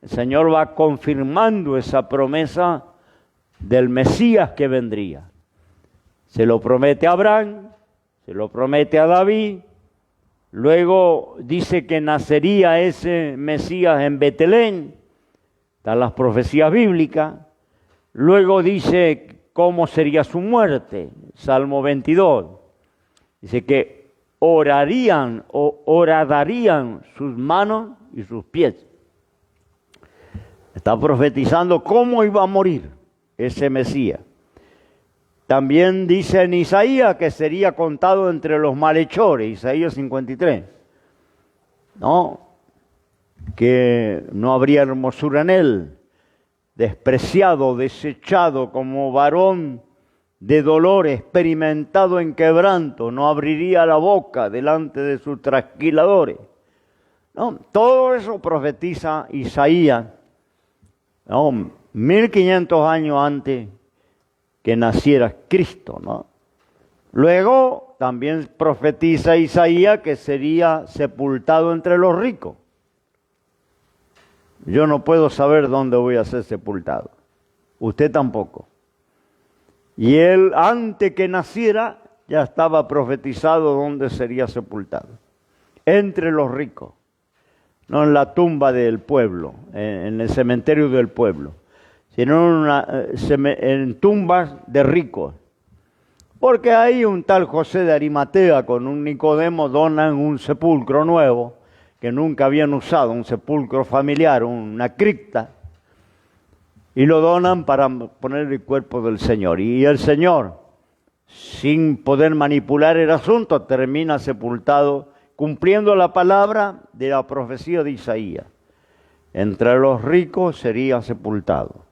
el Señor va confirmando esa promesa del Mesías que vendría. Se lo promete a Abraham, se lo promete a David, luego dice que nacería ese Mesías en Betlén, están las profecías bíblicas, luego dice cómo sería su muerte, Salmo 22, dice que horadarían sus manos y sus pies. Está profetizando cómo iba a morir ese Mesías. También dice en Isaías que sería contado entre los malhechores, Isaías 53, ¿no? Que no habría hermosura en él, despreciado, desechado como varón de dolor, experimentado en quebranto, no abriría la boca delante de sus trasquiladores. ¿No? Todo eso profetiza Isaías, ¿no? 1500 años antes que naciera Cristo, ¿no? Luego también profetiza Isaías que sería sepultado entre los ricos. Yo no puedo saber dónde voy a ser sepultado. Usted tampoco. Y él, antes que naciera, ya estaba profetizado dónde sería sepultado. Entre los ricos. No en la tumba del pueblo, en el cementerio del pueblo, sino en tumbas de ricos. Porque ahí un tal José de Arimatea con un Nicodemo donan un sepulcro nuevo que nunca habían usado, un sepulcro familiar, una cripta, y lo donan para poner el cuerpo del Señor. Y el Señor, sin poder manipular el asunto, termina sepultado, cumpliendo la palabra de la profecía de Isaías. Entre los ricos sería sepultado.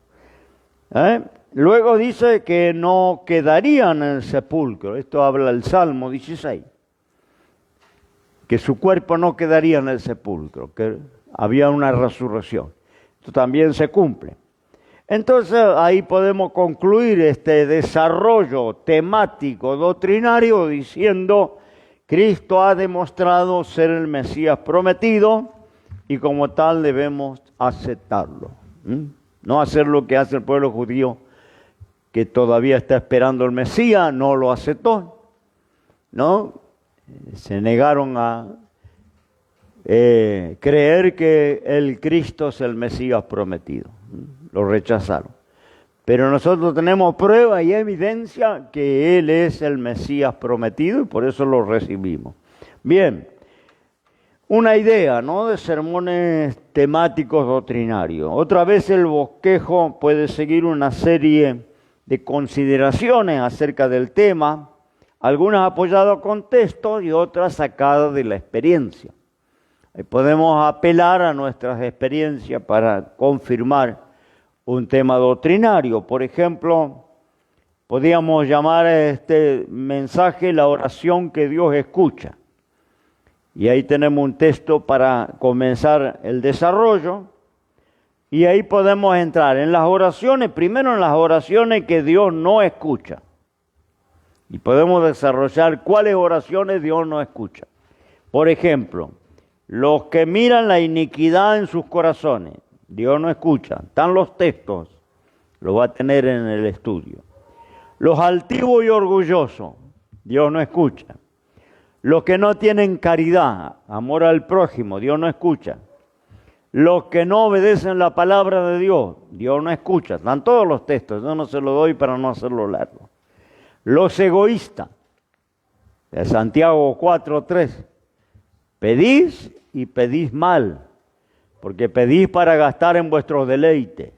Luego dice que no quedarían en el sepulcro. Esto habla el Salmo 16. Que su cuerpo no quedaría en el sepulcro, que había una resurrección. Esto también se cumple. Entonces ahí podemos concluir este desarrollo temático doctrinario diciendo: Cristo ha demostrado ser el Mesías prometido y como tal debemos aceptarlo. No hacer lo que hace el pueblo judío, que todavía está esperando el Mesías, no lo aceptó, ¿no? Se negaron a creer que el Cristo es el Mesías prometido. Lo rechazaron. Pero nosotros tenemos prueba y evidencia que Él es el Mesías prometido y por eso lo recibimos. Bien, una idea, ¿no?, de sermones temáticos doctrinarios. Otra vez el bosquejo puede seguir una serie de consideraciones acerca del tema, algunas apoyadas con textos y otras sacadas de la experiencia. Podemos apelar a nuestras experiencias para confirmar un tema doctrinario. Por ejemplo, podríamos llamar a este mensaje la oración que Dios escucha. Y ahí tenemos un texto para comenzar el desarrollo. Y ahí podemos entrar en las oraciones, primero en las oraciones que Dios no escucha. Y podemos desarrollar cuáles oraciones Dios no escucha. Por ejemplo, los que miran la iniquidad en sus corazones, Dios no escucha. Están los textos, lo va a tener en el estudio. Los altivos y orgullosos, Dios no escucha. Los que no tienen caridad, amor al prójimo, Dios no escucha. Los que no obedecen la palabra de Dios, Dios no escucha. Están todos los textos, yo no se lo doy para no hacerlo largo. Los egoístas, de Santiago 4:3, pedís y pedís mal, porque pedís para gastar en vuestros deleites.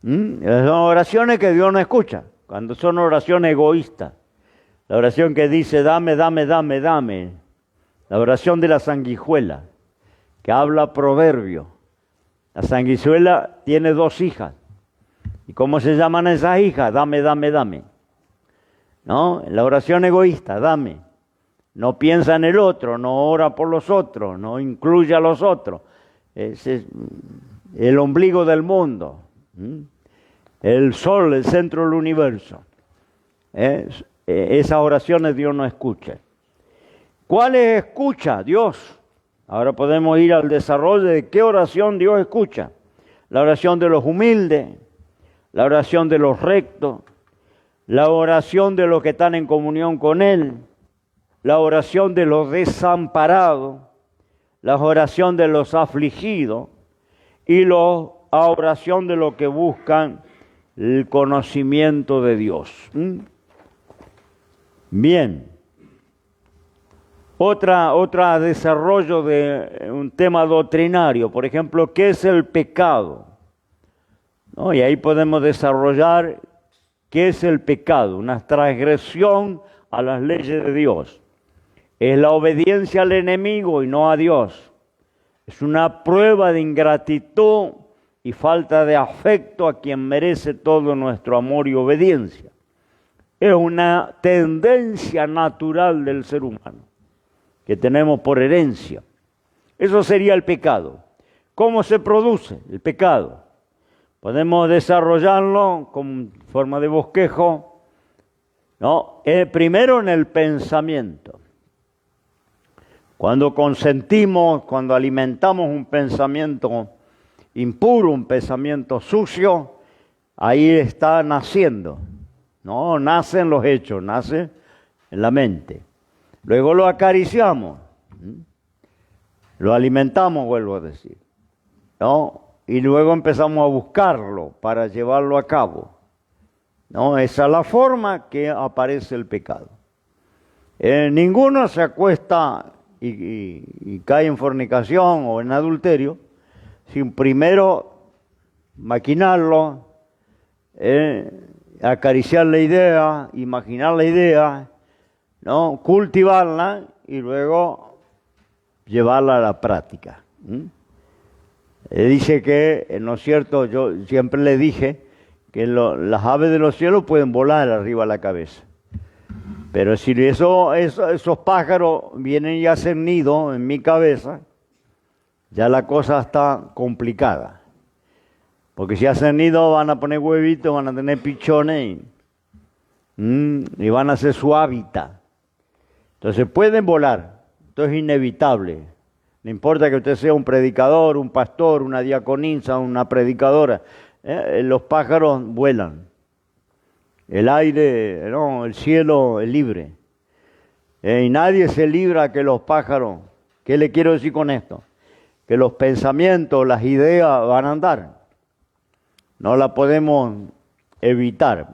Son oraciones que Dios no escucha, cuando son oraciones egoístas. La oración que dice, dame, dame, dame, dame. La oración de la sanguijuela, que habla proverbio. La sanguijuela tiene 2 hijas. ¿Y cómo se llaman esas hijas? Dame, dame, dame. ¿No? La oración egoísta, dame. No piensa en el otro, no ora por los otros, no incluye a los otros. Ese es el ombligo del mundo. El sol, el centro del universo. Esas oraciones Dios no escucha. ¿Cuáles escucha Dios? Ahora podemos ir al desarrollo de qué oración Dios escucha. La oración de los humildes, la oración de los rectos, la oración de los que están en comunión con Él, la oración de los desamparados, la oración de los afligidos y la oración de los que buscan el conocimiento de Dios. Bien. Otra desarrollo de un tema doctrinario, por ejemplo, ¿qué es el pecado? ¿No? Y ahí podemos desarrollar qué es el pecado, una transgresión a las leyes de Dios. Es la obediencia al enemigo y no a Dios. Es una prueba de ingratitud y falta de afecto a quien merece todo nuestro amor y obediencia. Es una tendencia natural del ser humano que tenemos por herencia. Eso sería el pecado. ¿Cómo se produce el pecado? Podemos desarrollarlo con forma de bosquejo, ¿no? Primero en el pensamiento. Cuando consentimos, cuando alimentamos un pensamiento impuro, un pensamiento sucio, ahí está naciendo. No nace en los hechos, nace en la mente. Luego lo acariciamos, lo alimentamos, vuelvo a decir, ¿no? Y luego empezamos a buscarlo para llevarlo a cabo, ¿no? Esa es la forma que aparece el pecado. Ninguno se acuesta y cae en fornicación o en adulterio sin primero maquinarlo, acariciar la idea, imaginar la idea, ¿no? Cultivarla y luego llevarla a la práctica. Dice que, ¿no es cierto? Yo siempre le dije que las aves de los cielos pueden volar arriba de la cabeza. Pero si esos pájaros vienen y hacen nido en mi cabeza, ya la cosa está complicada. Porque si hacen nido van a poner huevitos, van a tener pichones y van a ser su hábitat. Entonces pueden volar, esto es inevitable. No importa que usted sea un predicador, un pastor, una diaconisa, una predicadora, los pájaros vuelan. El aire, no, el cielo es libre. Y nadie se libra que los pájaros. ¿Qué le quiero decir con esto? Que los pensamientos, las ideas van a andar. No la podemos evitar,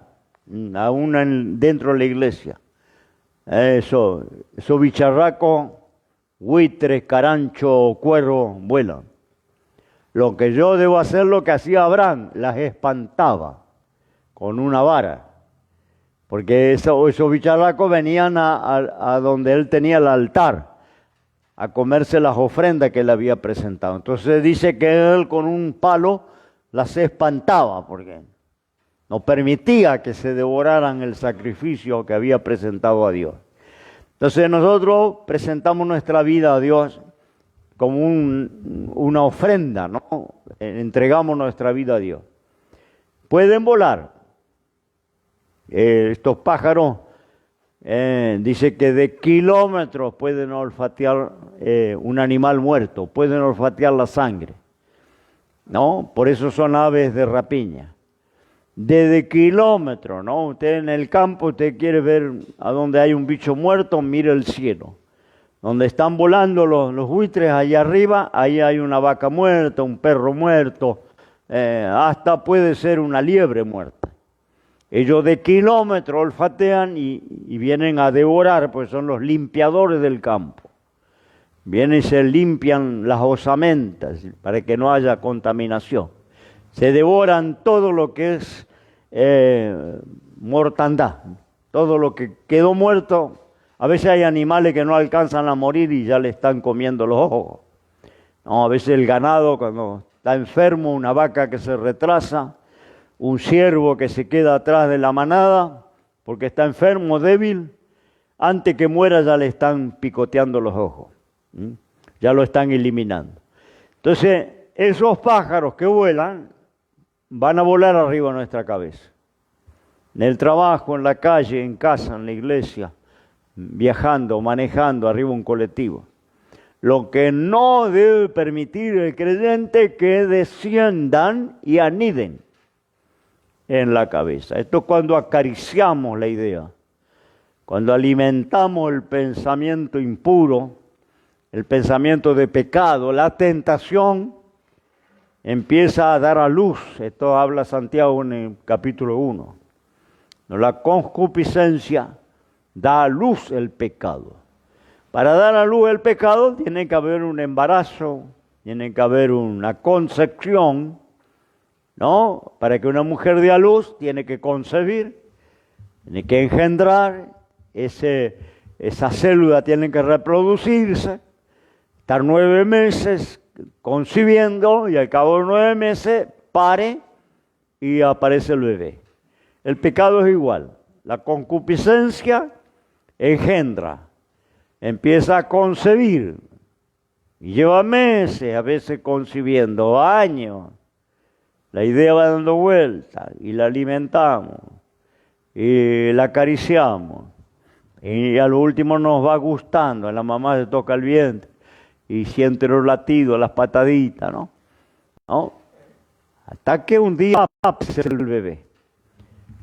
aún dentro de la iglesia. Esos bicharracos, buitres, caranchos, cuervos, vuelan. Lo que yo debo hacer, lo que hacía Abraham, las espantaba con una vara. Porque esos bicharracos venían a donde él tenía el altar, a comerse las ofrendas que él había presentado. Entonces dice que él con un palo las espantaba, porque no permitía que se devoraran el sacrificio que había presentado a Dios. Entonces nosotros presentamos nuestra vida a Dios como una ofrenda, ¿no? Entregamos nuestra vida a Dios. Pueden volar. Estos pájaros, dice que de kilómetros pueden olfatear un animal muerto, pueden olfatear la sangre, ¿no? Por eso son aves de rapiña. Desde kilómetros, ¿no? Usted en el campo, usted quiere ver a donde hay un bicho muerto, mire el cielo. Donde están volando los buitres, allá arriba, ahí hay una vaca muerta, un perro muerto, hasta puede ser una liebre muerta. Ellos de kilómetros olfatean y vienen a devorar, pues son los limpiadores del campo. Vienen y se limpian las osamentas para que no haya contaminación. Se devoran todo lo que es mortandad, todo lo que quedó muerto. A veces hay animales que no alcanzan a morir y ya le están comiendo los ojos. No, a veces el ganado cuando está enfermo, una vaca que se retrasa, un ciervo que se queda atrás de la manada porque está enfermo, débil, antes que muera ya le están picoteando los ojos, ya lo están eliminando. Entonces, esos pájaros que vuelan van a volar arriba de nuestra cabeza. En el trabajo, en la calle, en casa, en la iglesia, viajando, manejando, arriba un colectivo. Lo que no debe permitir el creyente es que desciendan y aniden en la cabeza. Esto es cuando acariciamos la idea, cuando alimentamos el pensamiento impuro, el pensamiento de pecado, la tentación empieza a dar a luz. Esto habla Santiago en el capítulo 1. La concupiscencia da a luz el pecado. Para dar a luz el pecado tiene que haber un embarazo, tiene que haber una concepción, ¿no? Para que una mujer dé a luz tiene que concebir, tiene que engendrar, esa célula tiene que reproducirse, estar 9 meses concibiendo y al cabo de 9 meses pare y aparece el bebé. El pecado es igual. La concupiscencia engendra, empieza a concebir y lleva meses, a veces concibiendo, años. La idea va dando vueltas y la alimentamos y la acariciamos y a lo último nos va gustando. La mamá se toca el vientre y siente los latidos, las pataditas, ¿no? Hasta que un día aparece el bebé.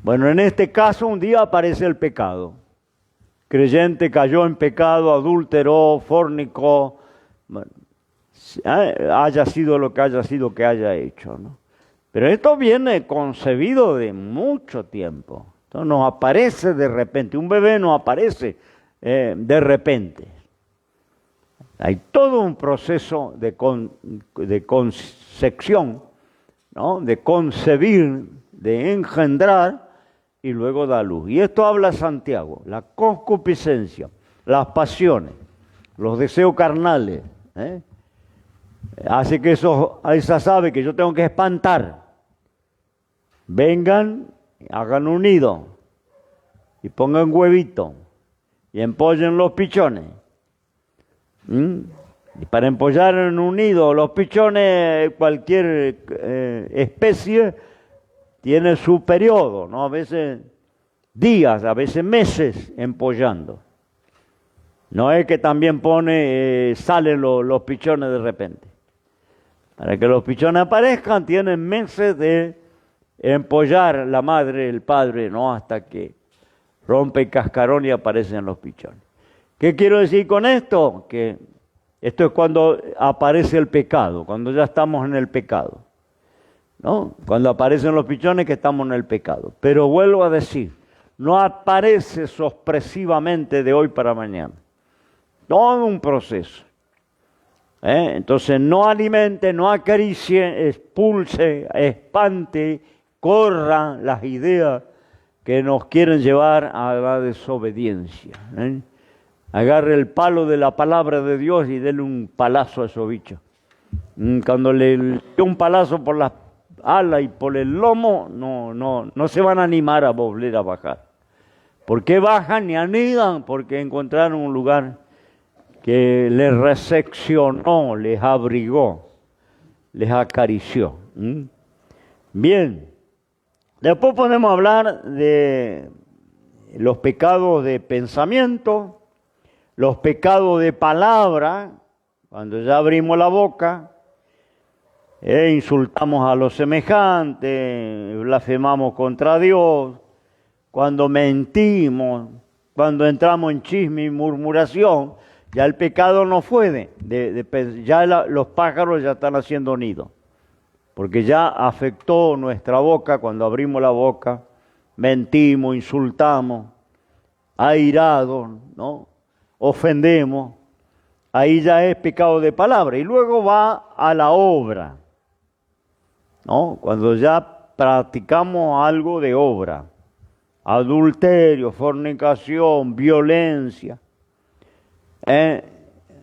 Bueno, en este caso un día aparece el pecado. Creyente cayó en pecado, adúlteró, fornicó, haya sido lo que haya hecho, ¿no? Pero esto viene concebido de mucho tiempo. Esto no aparece de repente. Un bebé no aparece de repente. Hay todo un proceso de concepción, ¿no? De concebir, de engendrar y luego da luz. Y esto habla Santiago, la concupiscencia, las pasiones, los deseos carnales. Hace que esas aves que yo tengo que espantar, vengan, hagan un nido y pongan huevito y empollen los pichones. Y para empollar en un nido, los pichones, cualquier especie, tiene su periodo, ¿no? A veces días, a veces meses empollando. No es que también salen los pichones de repente. Para que los pichones aparezcan, tienen meses de empollar la madre, el padre, ¿no? Hasta que rompe el cascarón y aparecen los pichones. ¿Qué quiero decir con esto? Que esto es cuando aparece el pecado, cuando ya estamos en el pecado, ¿no? Cuando aparecen los pichones que estamos en el pecado. Pero vuelvo a decir, no aparece sorpresivamente de hoy para mañana. Todo un proceso. Entonces no alimente, no acaricie, expulse, espante, corra las ideas que nos quieren llevar a la desobediencia. Agarre el palo de la palabra de Dios y dele un palazo a esos bichos. Cuando le dio un palazo por las alas y por el lomo, no se van a animar a volver a bajar. ¿Por qué bajan y anidan? Porque encontraron un lugar que les recepcionó, les abrigó, les acarició. Bien, después podemos hablar de los pecados de pensamiento, los pecados de palabra, cuando ya abrimos la boca, insultamos a los semejantes, blasfemamos contra Dios, cuando mentimos, cuando entramos en chisme y murmuración, ya el pecado no fue ya los pájaros ya están haciendo nido, porque ya afectó nuestra boca cuando abrimos la boca, mentimos, insultamos, airados, ¿no? Ofendemos, ahí ya es pecado de palabra. Y luego va a la obra, ¿no? Cuando ya practicamos algo de obra, adulterio, fornicación, violencia,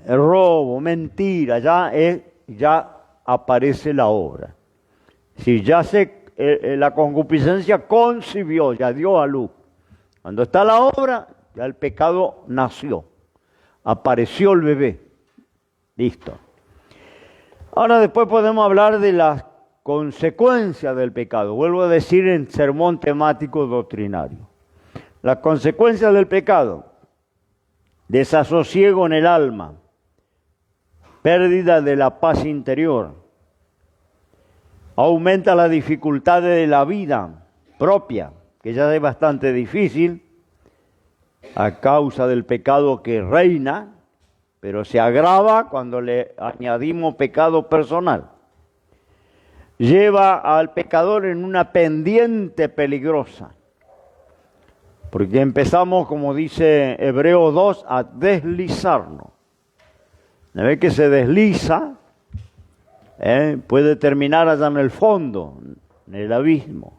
robo, mentira, ya aparece la obra. Si ya la concupiscencia concibió, ya dio a luz. Cuando está la obra, ya el pecado nació. Apareció el bebé. Listo. Ahora después podemos hablar de las consecuencias del pecado. Vuelvo a decir en sermón temático doctrinario. Las consecuencias del pecado. Desasosiego en el alma. Pérdida de la paz interior. Aumenta las dificultades de la vida propia, que ya es bastante difícil, a causa del pecado que reina, pero se agrava cuando le añadimos pecado personal. Lleva al pecador en una pendiente peligrosa, porque empezamos, como dice Hebreos 2, a deslizarnos. Una vez que se desliza, puede terminar allá en el fondo, en el abismo.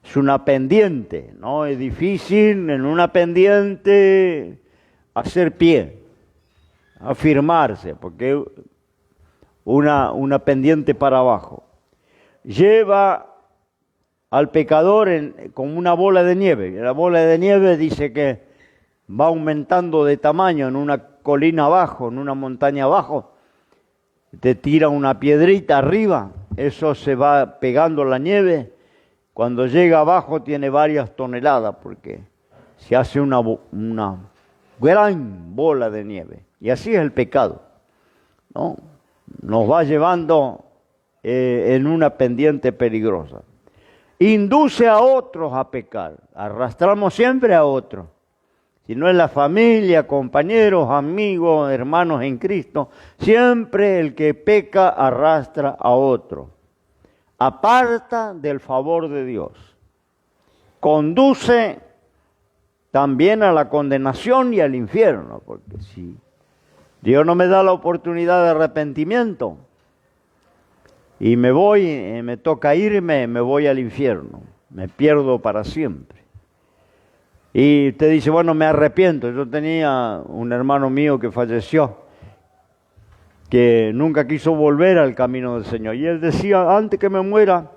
Es una pendiente, ¿no? Es difícil en una pendiente hacer pie, afirmarse, porque una pendiente para abajo. Lleva al pecador como una bola de nieve. La bola de nieve dice que va aumentando de tamaño en una colina abajo, en una montaña abajo. Te tira una piedrita arriba, eso se va pegando la nieve. Cuando llega abajo tiene varias toneladas porque se hace una gran bola de nieve. Y así es el pecado, ¿no? Nos va llevando en una pendiente peligrosa. Induce a otros a pecar. Arrastramos siempre a otros. Si no es la familia, compañeros, amigos, hermanos en Cristo, siempre el que peca arrastra a otro. Aparta del favor de Dios. Conduce también a la condenación y al infierno, porque si Dios no me da la oportunidad de arrepentimiento y me toca irme, me voy al infierno, me pierdo para siempre. Y usted dice, bueno, me arrepiento. Yo tenía un hermano mío que falleció, que nunca quiso volver al camino del Señor. Y él decía, antes que me muera,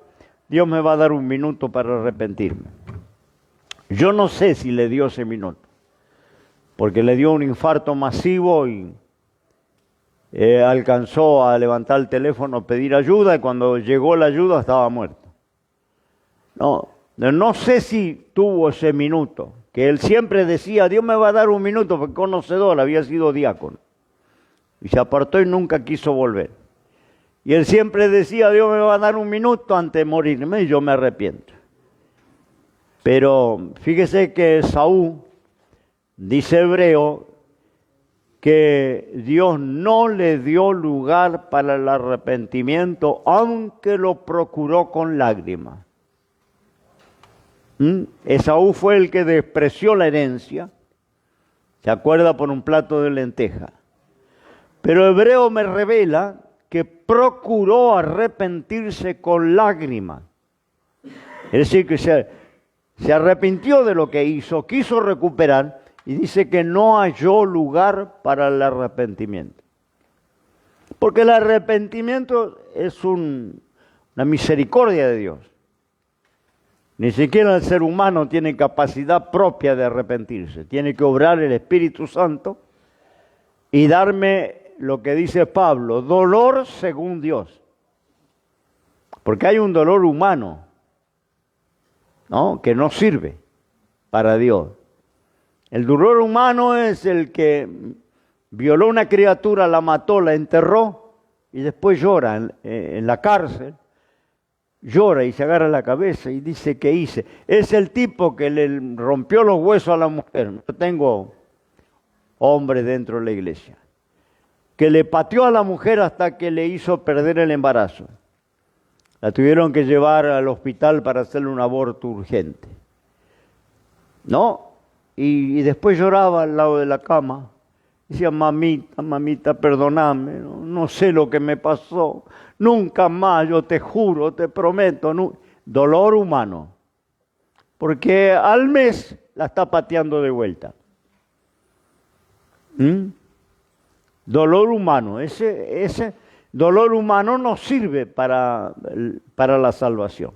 Dios me va a dar un minuto para arrepentirme. Yo no sé si le dio ese minuto, porque le dio un infarto masivo y alcanzó a levantar el teléfono, pedir ayuda, y cuando llegó la ayuda estaba muerto. No sé si tuvo ese minuto, que él siempre decía, Dios me va a dar un minuto, porque conocedor, había sido diácono. Y se apartó y nunca quiso volver. Y él siempre decía, Dios me va a dar un minuto antes de morirme, y yo me arrepiento. Pero fíjese que Saúl, dice Hebreo, que Dios no le dio lugar para el arrepentimiento, aunque lo procuró con lágrimas. Esaú fue el que despreció la herencia, se acuerda, por un plato de lenteja. Pero Hebreo me revela que procuró arrepentirse con lágrimas. Es decir, que se arrepintió de lo que hizo, quiso recuperar, y dice que no halló lugar para el arrepentimiento. Porque el arrepentimiento es una misericordia de Dios. Ni siquiera el ser humano tiene capacidad propia de arrepentirse. Tiene que obrar el Espíritu Santo y darme lo que dice Pablo, dolor según Dios. Porque hay un dolor humano, ¿no?, que no sirve para Dios. El dolor humano es el que violó una criatura, la mató, la enterró y después llora en la cárcel. Llora y se agarra la cabeza y dice, ¿qué hice? Es el tipo que le rompió los huesos a la mujer. Yo tengo hombres dentro de la iglesia que le pateó a la mujer hasta que le hizo perder el embarazo. La tuvieron que llevar al hospital para hacerle un aborto urgente. ¿No? Y después lloraba al lado de la cama. Decía, mamita, perdóname, no sé lo que me pasó. Nunca más, yo te juro, te prometo. No. Dolor humano. Porque al mes la está pateando de vuelta. Dolor humano. Ese dolor humano no sirve para la salvación.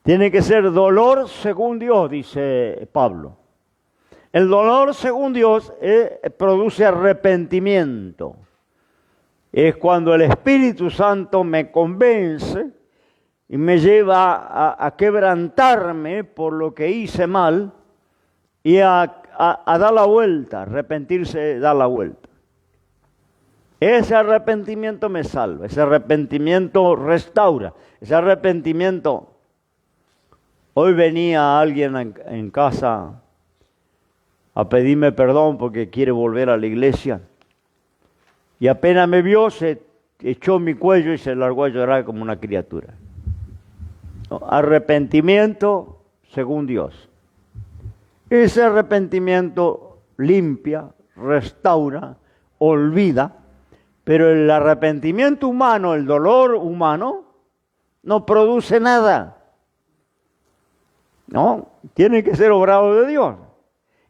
Tiene que ser dolor según Dios, dice Pablo. El dolor según Dios produce arrepentimiento. Es cuando el Espíritu Santo me convence y me lleva a quebrantarme por lo que hice mal y a dar la vuelta, arrepentirse, dar la vuelta. Ese arrepentimiento me salva, ese arrepentimiento restaura, ese arrepentimiento. Hoy venía alguien en casa a pedirme perdón porque quiere volver a la iglesia. Y apenas me vio, se echó mi cuello y se largó a llorar como una criatura. Arrepentimiento según Dios. Ese arrepentimiento limpia, restaura, olvida, pero el arrepentimiento humano, el dolor humano, no produce nada. No, tiene que ser obrado de Dios.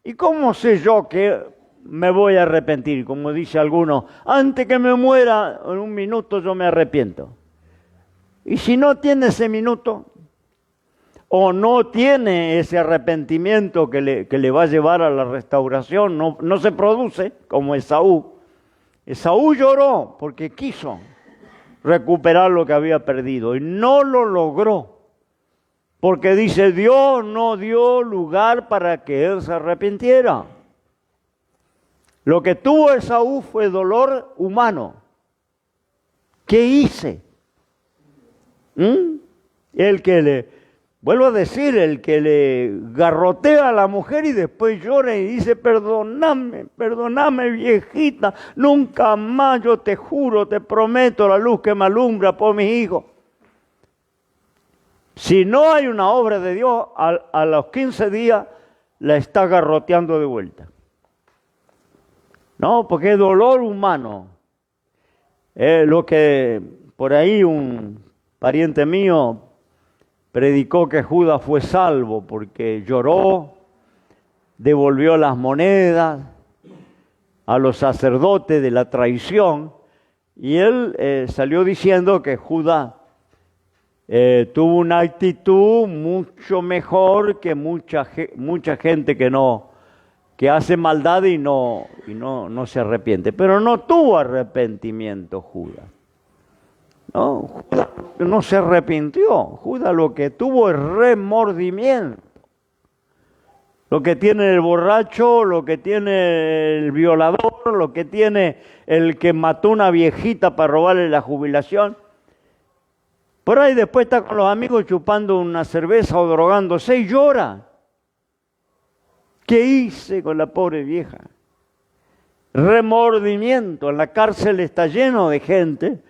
¿Y cómo sé yo que me voy a arrepentir? Como dice alguno, antes que me muera, en un minuto yo me arrepiento. Y si no tiene ese minuto, o no tiene ese arrepentimiento que le va a llevar a la restauración, no se produce, como Esaú. Esaú lloró porque quiso recuperar lo que había perdido y no lo logró. Porque dice, Dios no dio lugar para que él se arrepintiera. Lo que tuvo Esaú fue dolor humano. ¿Qué hice? El que vuelvo a decir, el que le garrotea a la mujer y después llora y dice, perdóname viejita, nunca más, yo te juro, te prometo la luz que me alumbra por mis hijos. Si no hay una obra de Dios, a los 15 días la está garroteando de vuelta. No, porque es dolor humano. Lo que por ahí un pariente mío predicó que Judas fue salvo porque lloró, devolvió las monedas a los sacerdotes de la traición y él salió diciendo que Judas tuvo una actitud mucho mejor que mucha gente que no que hace maldad y no se arrepiente. Pero no tuvo arrepentimiento Judas. No, Judas no se arrepintió. Judas lo que tuvo es remordimiento. Lo que tiene el borracho, lo que tiene el violador, lo que tiene el que mató a una viejita para robarle la jubilación. Por ahí después está con los amigos chupando una cerveza o drogándose y llora. ¿Qué hice con la pobre vieja? Remordimiento. En la cárcel está lleno de gente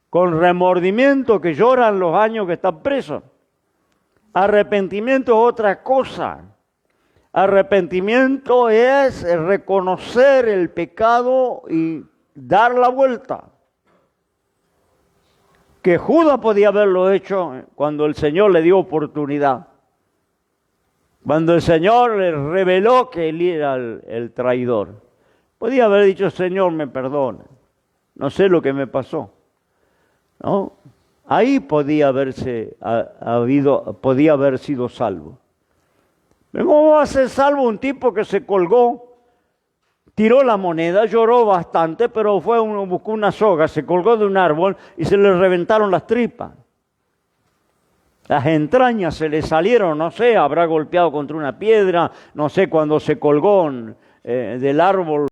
con remordimiento que lloran los años que están presos. Arrepentimiento es otra cosa. Arrepentimiento es reconocer el pecado y dar la vuelta. Que Judas podía haberlo hecho cuando el Señor le dio oportunidad. Cuando el Señor le reveló que él era el traidor. Podía haber dicho, Señor, me perdona. No sé lo que me pasó. ¿No? Ahí podía haber sido salvo. Pero ¿cómo va a ser salvo un tipo que se colgó? Tiró la moneda, lloró bastante, pero buscó una soga, se colgó de un árbol y se le reventaron las tripas. Las entrañas se le salieron, no sé, habrá golpeado contra una piedra, no sé, cuando se colgó del árbol.